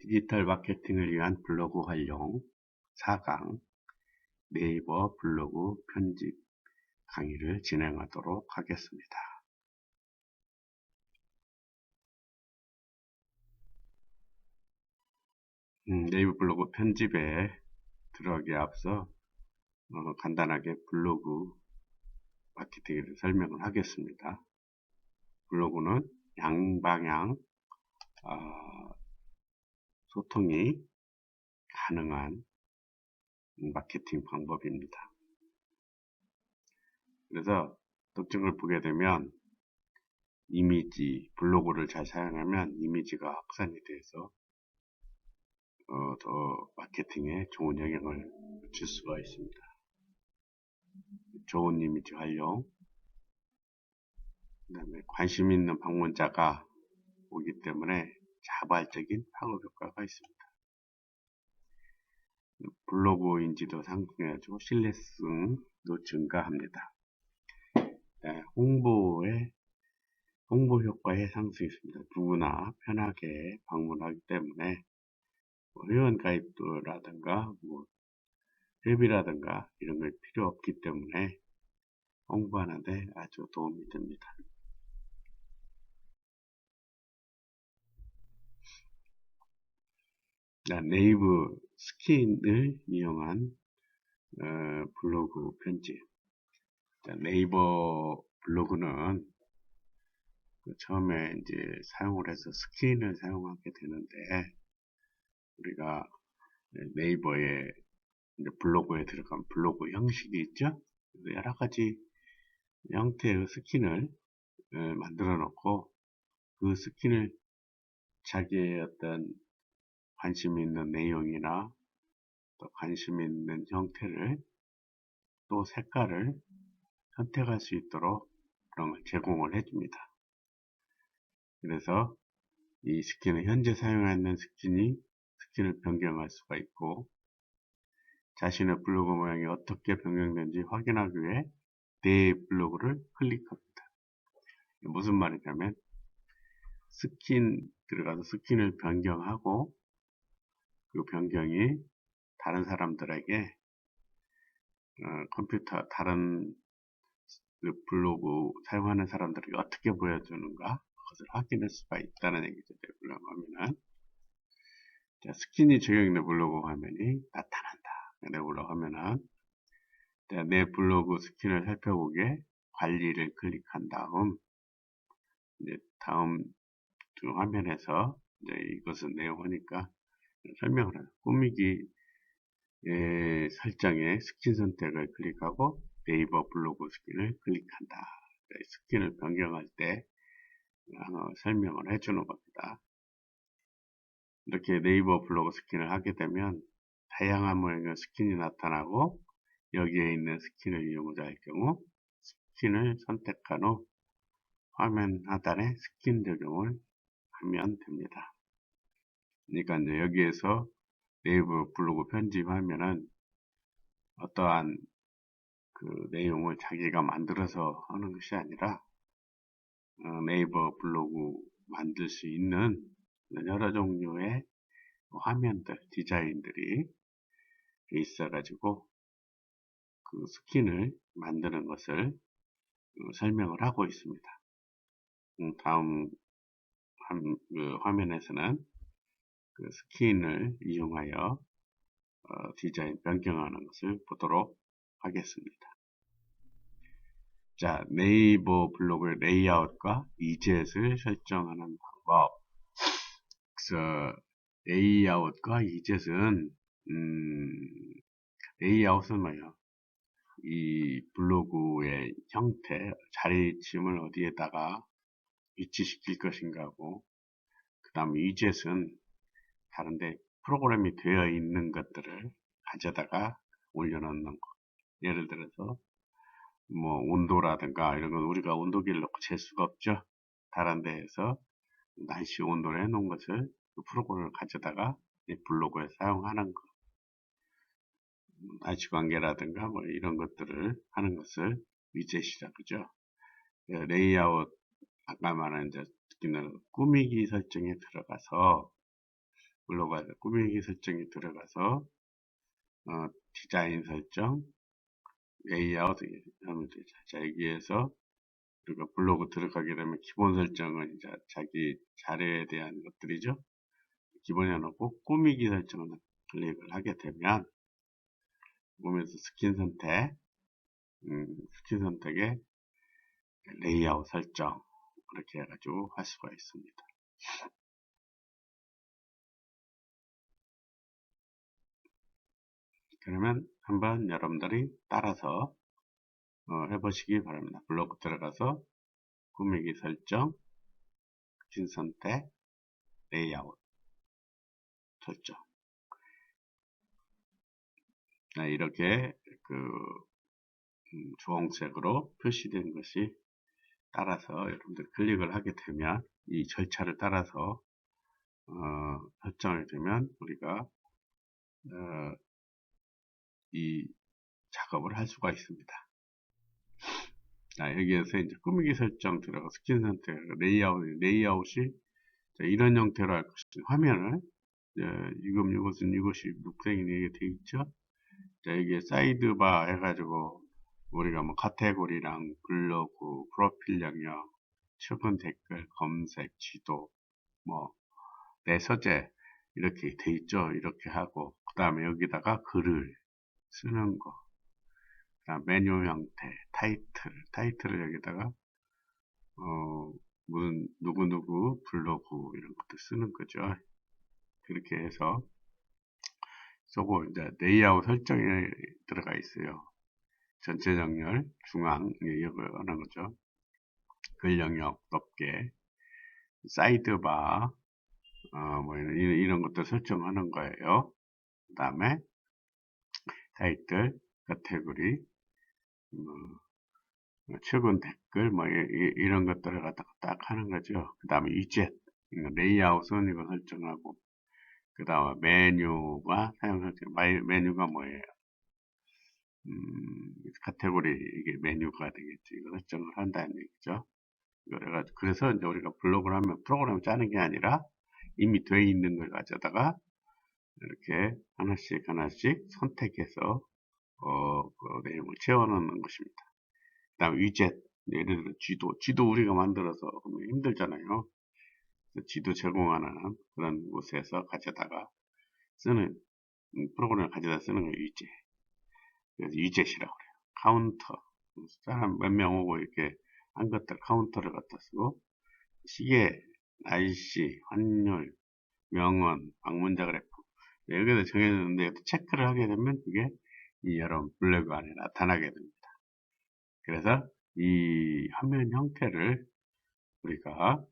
디지털 마케팅을 위한 블로그 활용 4강 네이버 블로그 편집 강의를 진행하도록 하겠습니다. 네이버 블로그 편집에 들어가기에 앞서 간단하게 블로그 마케팅을 설명을 하겠습니다. 블로그는 양방향 소통이 가능한 마케팅 방법입니다. 그래서 특징을 보게 되면 이미지, 블로그를 잘 사용하면 이미지가 확산이 돼서 더 마케팅에 좋은 영향을 줄 수가 있습니다. 좋은 이미지 활용, 그 다음에 관심 있는 방문자가 오기 때문에 자발적인 파급 효과가 있습니다. 블로그 인지도 상승해가지고 신뢰성도 증가합니다. 네, 홍보 효과의 상승이 있습니다. 누구나 편하게 방문하기 때문에 회원 가입도라든가 회비라든가 이런 걸 필요 없기 때문에 홍보하는데 아주 도움이 됩니다. 네이버 스킨을 이용한 블로그 편집. 네이버 블로그는 처음에 이제 사용을 해서 스킨을 사용하게 되는데 우리가 네이버에 블로그에 들어간 블로그 형식이 있죠. 여러 가지 형태의 스킨을 만들어 놓고 그 스킨을 자기의 어떤 관심 있는 내용이나 또 관심 있는 형태를 또 색깔을 선택할 수 있도록 그런 걸 제공을 해줍니다. 그래서 이 스킨은 현재 사용하는 스킨을 변경할 수가 있고 자신의 블로그 모양이 어떻게 변경되는지 확인하기 위해 내 블로그를 클릭합니다. 무슨 말이냐면 들어가서 스킨을 변경하고 그 변경이 다른 사람들에게 다른 블로그 사용하는 사람들에게 어떻게 보여주는가 그것을 확인할 수가 있다는 얘기죠. 내 블로그 화면은 스킨이 적용된 블로그 화면이 나타난다. 내 블로그 화면은 내 블로그 스킨을 살펴보기에 관리를 클릭한 다음 다음 화면에서 이것은 내용하니까 설명을 해요. 꾸미기 설정에 스킨 선택을 클릭하고 네이버 블로그 스킨을 클릭한다. 스킨을 변경할 때 설명을 해주는 겁니다. 이렇게 네이버 블로그 스킨을 하게 되면 다양한 모양의 스킨이 나타나고 여기에 있는 스킨을 이용하자 할 경우 스킨을 선택한 후 화면 하단에 스킨 적용을 하면 됩니다. 그러니까 이제 여기에서 네이버 블로그 편집하면은 어떠한 그 내용을 자기가 만들어서 하는 것이 아니라 네이버 블로그 만들 수 있는 여러 종류의 화면들, 디자인들이 있어가지고 그 스킨을 만드는 것을 설명을 하고 있습니다. 다음 화면에서는 그 스킨을 이용하여 디자인 변경하는 것을 보도록 하겠습니다. 자, 네이버 블로그의 레이아웃과 위젯을 설정하는 방법. 그래서 레이아웃과 위젯은 레이아웃은 뭐예요? 이 블로그의 형태, 자리침을 어디에다가 위치시킬 것인가 하고 그 다음 위젯은 다른데 프로그램이 되어 있는 것들을 가져다가 올려놓는 것. 예를 들어서 뭐 온도라든가 이런 건 우리가 온도계를 넣고 잴 수가 없죠. 다른 데에서 날씨 온도를 해놓은 것을 그 프로그램을 가져다가 블로그에 사용하는 것. 날씨 관계라든가 뭐 이런 것들을 하는 것을 위젯이라 그죠. 레이아웃 아까 말한 이제 특히나 꾸미기 설정에 들어가서 블로그에서 꾸미기 설정이 들어가서 디자인 설정, 레이아웃 하면 되죠. 자, 여기에서 우리가 블로그 들어가게 되면 기본 설정은 이제 자기 자료에 대한 것들이죠. 기본에 해놓고 꾸미기 설정을 클릭을 하게 되면 보면서 스킨 선택, 스킨 선택에 레이아웃 설정 이렇게 해가지고 할 수가 있습니다. 그러면 한번 여러분들이 따라서 해보시기 바랍니다. 블로그 들어가서 꾸미기 설정, 스킨 선택, 레이아웃 설정. 네, 이렇게 주홍색으로 표시된 것이 따라서 여러분들 클릭을 하게 되면 이 절차를 따라서 설정이 되면 우리가 이 작업을 할 수가 있습니다. 자, 여기에서 이제 꾸미기 설정 들어가 스킨 선택, 레이아웃이 이런 형태로 할 것이죠. 화면을 지금 이것이 녹색이 되어 있죠. 자, 여기에 사이드바 해가지고 우리가 뭐 카테고리랑 블로그, 프로필 영역, 최근 댓글, 검색, 지도, 뭐 내 서재 이렇게 돼 있죠. 이렇게 하고 그 다음에 여기다가 글을 쓰는 거, 그다음 메뉴 형태, 타이틀을 여기다가 무슨 누구누구 블로그 이런 것도 쓰는 거죠. 그렇게 해서 쓰고 이제 레이아웃 설정에 들어가 있어요. 전체 정렬, 중앙 이거 하는 거죠. 글 영역 높게, 사이드바 뭐 이런 것도 설정하는 거예요. 그 다음에 타이틀, 카테고리, 최근 댓글 뭐 이런 것들을 갖다가 딱 하는 거죠. 그 다음에 위젯, 레이아웃은 이거 설정하고, 그 다음에 메뉴가 사용 설정, 메뉴가 뭐예요? 카테고리 이게 메뉴가 되겠죠. 이거 설정을 한다는 얘기죠. 그래서 이제 우리가 블로그를 하면 프로그램을 짜는 게 아니라 이미 되어 있는 걸 가져다가 이렇게 하나씩 선택해서 그 내용을 채워넣는 것입니다. 그 다음 위젯, 예를 들어 지도 우리가 만들어서 힘들잖아요. 지도 제공하는 그런 곳에서 가져다가 쓰는 프로그램을 가져다 쓰는 거 위젯. 그래서 위젯이라고 그래요. 카운터, 사람 몇 명 오고 이렇게 한 것들 카운터를 갖다 쓰고, 시계, 날씨, 환율, 명언, 방문자 그래프 여기다 정해졌는데 체크를 하게 되면 그게 이 여러분 블로그 안에 나타나게 됩니다. 그래서 이 화면 형태를 우리가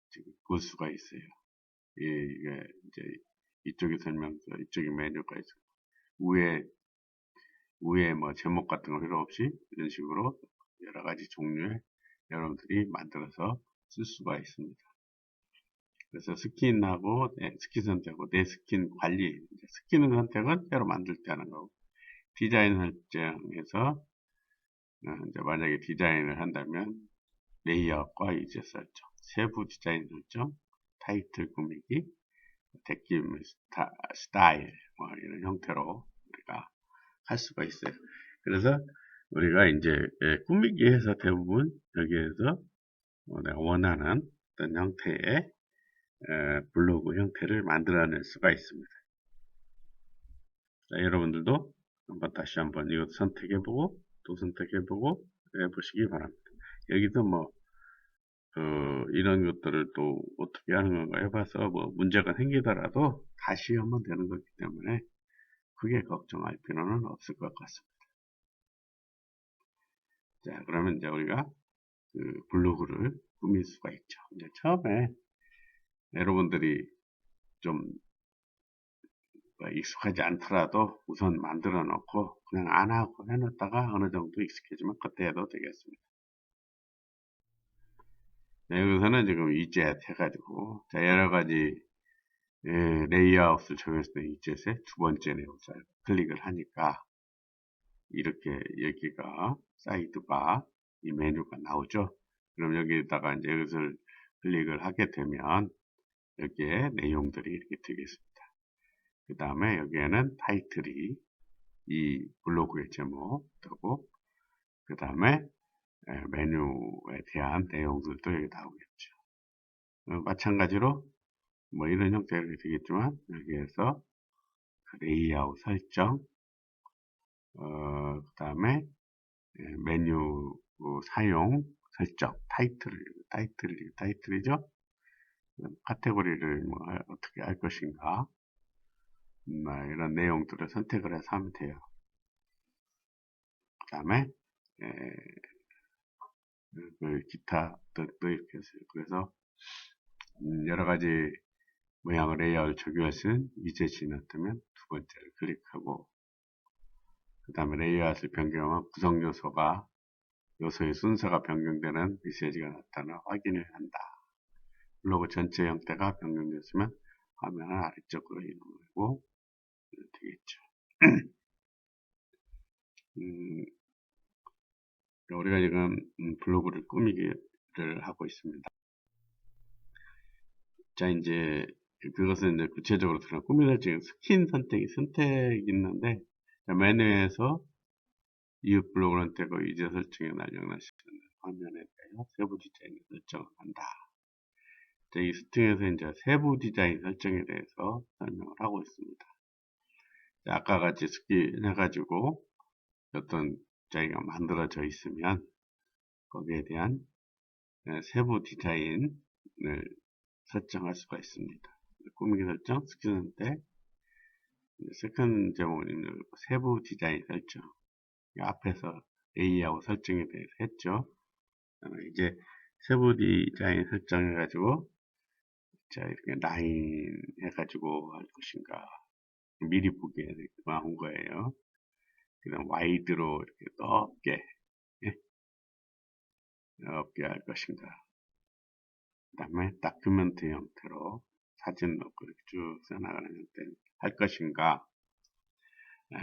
지금 볼 수가 있어요. 이게 이제 이쪽에 설명서, 이쪽에 메뉴가 있고 위에 뭐 제목 같은 거 필요 없이 이런 식으로 여러 가지 종류의 여러분들이 만들어서 쓸 수가 있습니다. 그래서 스킨하고 스킨 선택하고 내 스킨 관리, 스킨 선택은 새로 만들 때 하는 거고, 디자인 설정에서 이제 만약에 디자인을 한다면 레이아웃과 이제 설정, 세부 디자인 설정, 타이틀 꾸미기, 댓글 스타일 뭐 이런 형태로 우리가 할 수가 있어요. 그래서 우리가 이제 꾸미기 해서 대부분 여기에서 내가 원하는 어떤 형태의 블로그 형태를 만들어낼 수가 있습니다. 자, 여러분들도 다시 한번 이것도 선택해보고 또 선택해보고 해보시기 바랍니다. 여기서 뭐 이런 것들을 또 어떻게 하는 건가 해봐서 뭐 문제가 생기더라도 다시 하면 되는 거기 때문에 크게 걱정할 필요는 없을 것 같습니다. 자, 그러면 이제 우리가 블로그를 꾸밀 수가 있죠. 이제 처음에 여러분들이 좀 익숙하지 않더라도 우선 만들어 놓고 그냥 안 하고 해놨다가 어느 정도 익숙해지면 그때 해도 되겠습니다. 네, 여기서는 지금 위젯 해가지고 자, 여러 가지 레이아웃을 정했을 때 위젯의 두 번째 내용을 클릭을 하니까 이렇게 여기가 사이드바 이 메뉴가 나오죠. 그럼 여기에다가 이제 이것을 클릭을 하게 되면 여기에 내용들이 이렇게 되겠습니다. 그 다음에 여기에는 타이틀이 이 블로그의 제목 뜨고, 그 다음에 메뉴에 대한 내용들도 여기 나오겠죠. 마찬가지로 뭐 이런 형태가 되겠지만 여기에서 그 레이아웃 설정, 그 다음에 메뉴 사용 설정, 타이틀이죠. 카테고리를 뭐 어떻게 할 것인가, 이런 내용들을 선택을 해서 하면 돼요. 그 다음에 그 기타 또 이렇게 했어요. 그래서 여러 가지 모양의 레이아웃을 적용할 수 있는 위젯이 나타나면 두 번째를 클릭하고, 그 다음에 레이아웃을 변경하면 구성 요소의 순서가 변경되는 메시지가 나타나 확인을 한다. 블로그 전체 형태가 변경됐으면 화면을 아래쪽으로 이동하고 되겠죠. 우리가 지금 블로그를 꾸미기를 하고 있습니다. 자, 이제 그것은 이제 구체적으로 들어가 꾸미 설정 스킨 선택이 있는데, 자, 메뉴에서 이웃 블로그 선택과 위젯 설정에 날려나시는 화면에 대하여 세부 디자인 설정을 한다. 자, 이 스팅에서 이제 세부 디자인 설정에 대해서 설명을 하고 있습니다. 자, 아까 같이 스킨 해가지고 어떤 자기가 만들어져 있으면 거기에 대한 세부 디자인을 설정할 수가 있습니다. 꾸미기 설정, 스킨 선택, 세컨 제목은 세부 디자인 설정. 앞에서 레이아웃 설정에 대해서 했죠. 이제 세부 디자인 설정해가지고, 자, 이렇게 라인 해가지고 할 것인가. 미리 보기에 나온 거예요. 그다음 와이드로 이렇게 넓게, 예? 넓게 할 것인가. 그 다음에 다큐멘트 형태로 사진 넣고 이렇게 쭉 써나가는 형태를 할 것인가.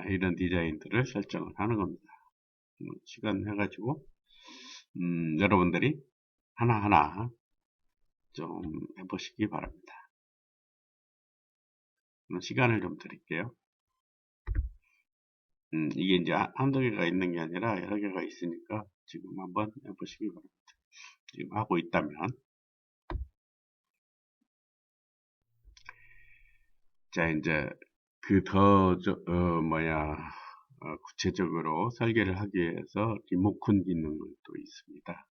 이런 디자인들을 설정을 하는 겁니다. 시간 해가지고 여러분들이 하나하나 좀 해보시기 바랍니다. 시간을 좀 드릴게요. 이게 이제 한두 개가 있는 게 아니라 여러 개가 있으니까 지금 한번 해보시기 바랍니다. 지금 하고 있다면. 자, 이제 구체적으로 설계를 하기 위해서 리모컨 기능도 있습니다.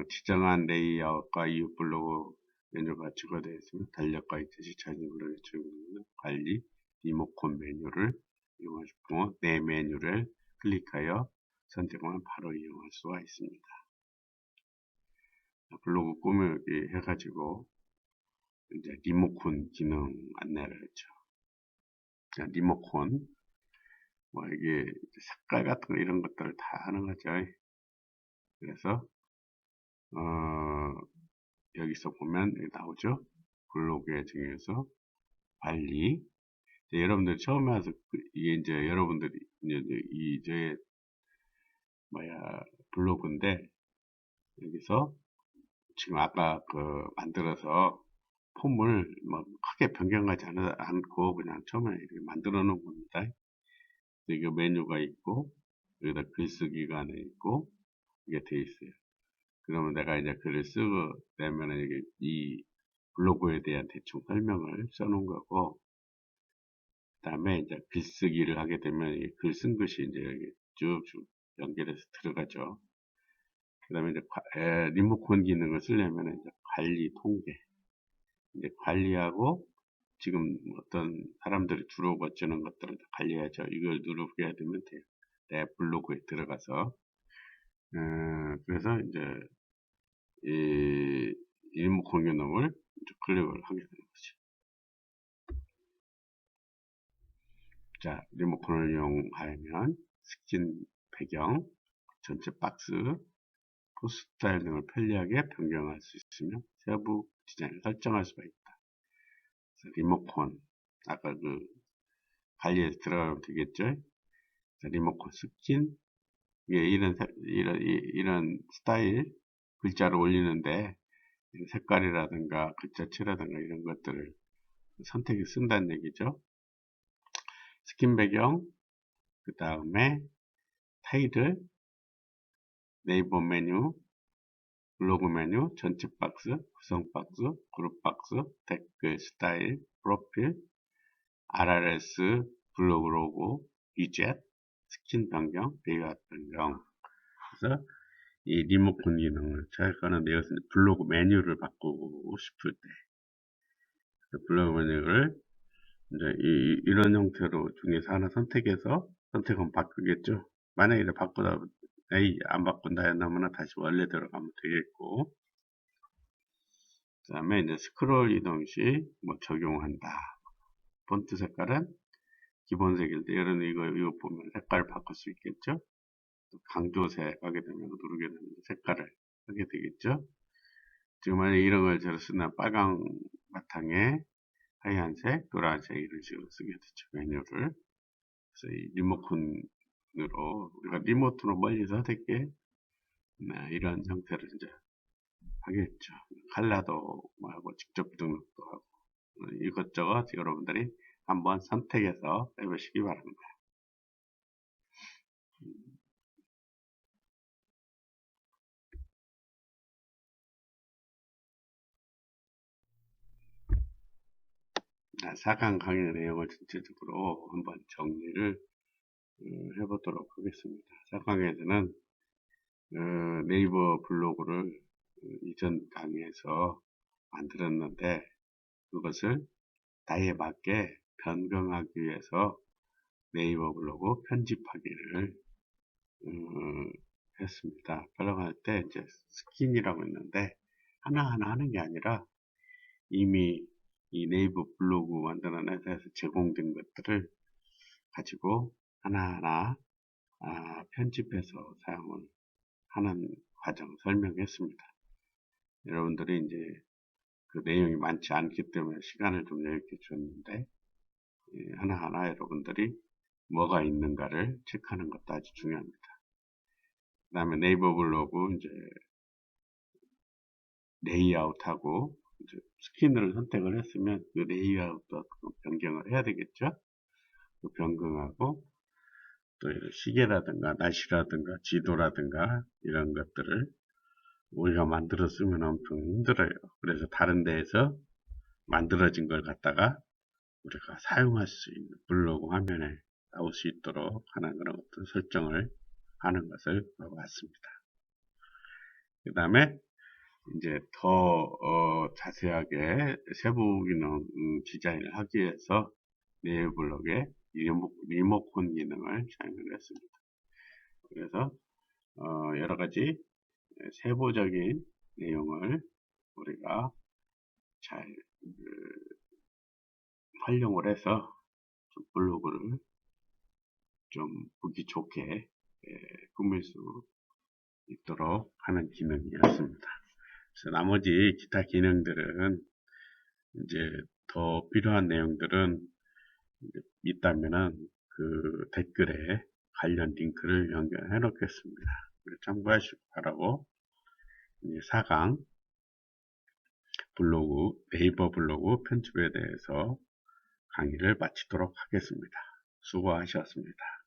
지정한 레이아웃과 이웃 블로그 메뉴가 추가되어 있으면 달력과 이태시 자진 블로그에 적용되는 관리 리모컨 메뉴를 이용하시고 내 메뉴를 클릭하여 선택하면 바로 이용할 수가 있습니다. 블로그 꾸미기 해가지고 이제 리모컨 기능 안내를 했죠. 자, 리모컨 뭐 이게 색깔 같은 거 이런 것들을 다 하는 거죠. 그래서 여기서 보면 여기 나오죠. 블로그에 중에서 관리. 여러분들 처음에 와서 이게 이제 여러분들이 이제 블로그인데 여기서 지금 아까 만들어서 폼을 뭐 크게 변경하지 않고 그냥 처음에 이렇게 만들어 놓은 겁니다. 여기 메뉴가 있고 여기다 글쓰기가 하나 있고 이게 돼 있어요. 그러면 내가 이제 글을 쓰고 내면은 여기 이 블로그에 대한 대충 설명을 써놓은 거고, 그 다음에 이제 글쓰기를 하게 되면 글 쓴 것이 이제 여기 쭉쭉 연결해서 들어가죠. 그 다음에 이제 리모컨 기능을 쓰려면 이제 관리 통계, 이제 관리하고 지금 어떤 사람들이 들어오고 어쩌는 것들을 관리하죠. 이걸 누르게 되면 돼요. 내 블로그에 들어가서. 그래서 이제 이 리모컨 기능을 클릭을 하게 되는 거죠. 자, 리모컨을 이용하면 스킨 배경, 전체 박스, 포스 스타일 등을 편리하게 변경할 수 있으며 세부 디자인을 설정할 수가 있다. 그래서 리모컨, 아까 관리에 들어가면 되겠죠? 자, 리모컨 스킨, 이게 이런 스타일, 글자를 올리는데 색깔이라든가 글자체라든가 이런 것들을 선택을 쓴다는 얘기죠. 스킨 배경, 그 다음에 타이틀, 네이버 메뉴, 블로그 메뉴, 전체 박스, 구성 박스, 그룹 박스, 댓글, 스타일, 프로필, RRS, 블로그 로고, 위젯, 스킨 변경, 배경 변경. 그래서 이 리모컨 기능을 제가는 여기서 블로그 메뉴를 바꾸고 싶을 때 블로그 메뉴를 이제 이런 형태로 중에서 하나 선택해서 선택하면 바꾸겠죠. 만약에 바꾸다 안 바꾼다 했나면 다시 원래대로 가면 되겠고, 그 다음에 이제 스크롤 이동 시 뭐 적용한다. 폰트 색깔은 기본색일 때 이런 이거 보면 색깔을 바꿀 수 있겠죠. 강조색 하게 되면 누르게 되면 색깔을 하게 되겠죠. 지금 만약에 이런 걸 제가 쓰면 빨강 바탕에 하얀색, 노란색 이런 식으로 쓰게 되죠. 메뉴를. 그래서 이 리모컨으로 우리가 리모트로 멀리서 되게 이런 형태를 이제 하겠죠. 컬러도 하고 직접 등록도 하고 이것저것 여러분들이 한번 선택해서 해보시기 바랍니다. 사강 강의 내용을 전체적으로 한번 정리를 해보도록 하겠습니다. 4강에서는 네이버 블로그를 이전 강의에서 만들었는데 그것을 나에 맞게 변경하기 위해서 네이버 블로그 편집하기를 했습니다. 변경할 때 이제 스킨이라고 있는데 하나하나 하는 게 아니라 이미 이 네이버 블로그 만드는 회사에서 제공된 것들을 가지고 하나하나 편집해서 사용을 하는 과정 설명했습니다. 여러분들이 이제 그 내용이 많지 않기 때문에 시간을 좀 여유있게 줬는데 하나하나 여러분들이 뭐가 있는가를 체크하는 것도 아주 중요합니다. 그 다음에 네이버 블로그 이제 레이아웃하고 이제 스킨을 선택을 했으면 그 레이아웃도 변경을 해야 되겠죠. 그 변경하고 또 시계라든가 날씨라든가 지도라든가 이런 것들을 우리가 만들어 쓰면 엄청 힘들어요. 그래서 다른 데에서 만들어진 걸 갖다가 우리가 사용할 수 있는 블로그 화면에 나올 수 있도록 하는 그런 어떤 설정을 하는 것을 보았습니다. 그 다음에 이제 더 자세하게 세부 기능 디자인을 하기 위해서 네이버 블로그에 리모컨 기능을 사용을 했습니다. 그래서 여러 가지 세부적인 내용을 우리가 잘 활용을 해서 좀 블로그를 좀 보기 좋게 꾸밀 수 있도록 하는 기능이었습니다. 그래서 나머지 기타 기능들은 이제 더 필요한 내용들은 있다면은 그 댓글에 관련 링크를 연결해 놓겠습니다. 참고하시기 바라고 4강 블로그, 네이버 블로그 편집에 대해서 강의를 마치도록 하겠습니다. 수고하셨습니다.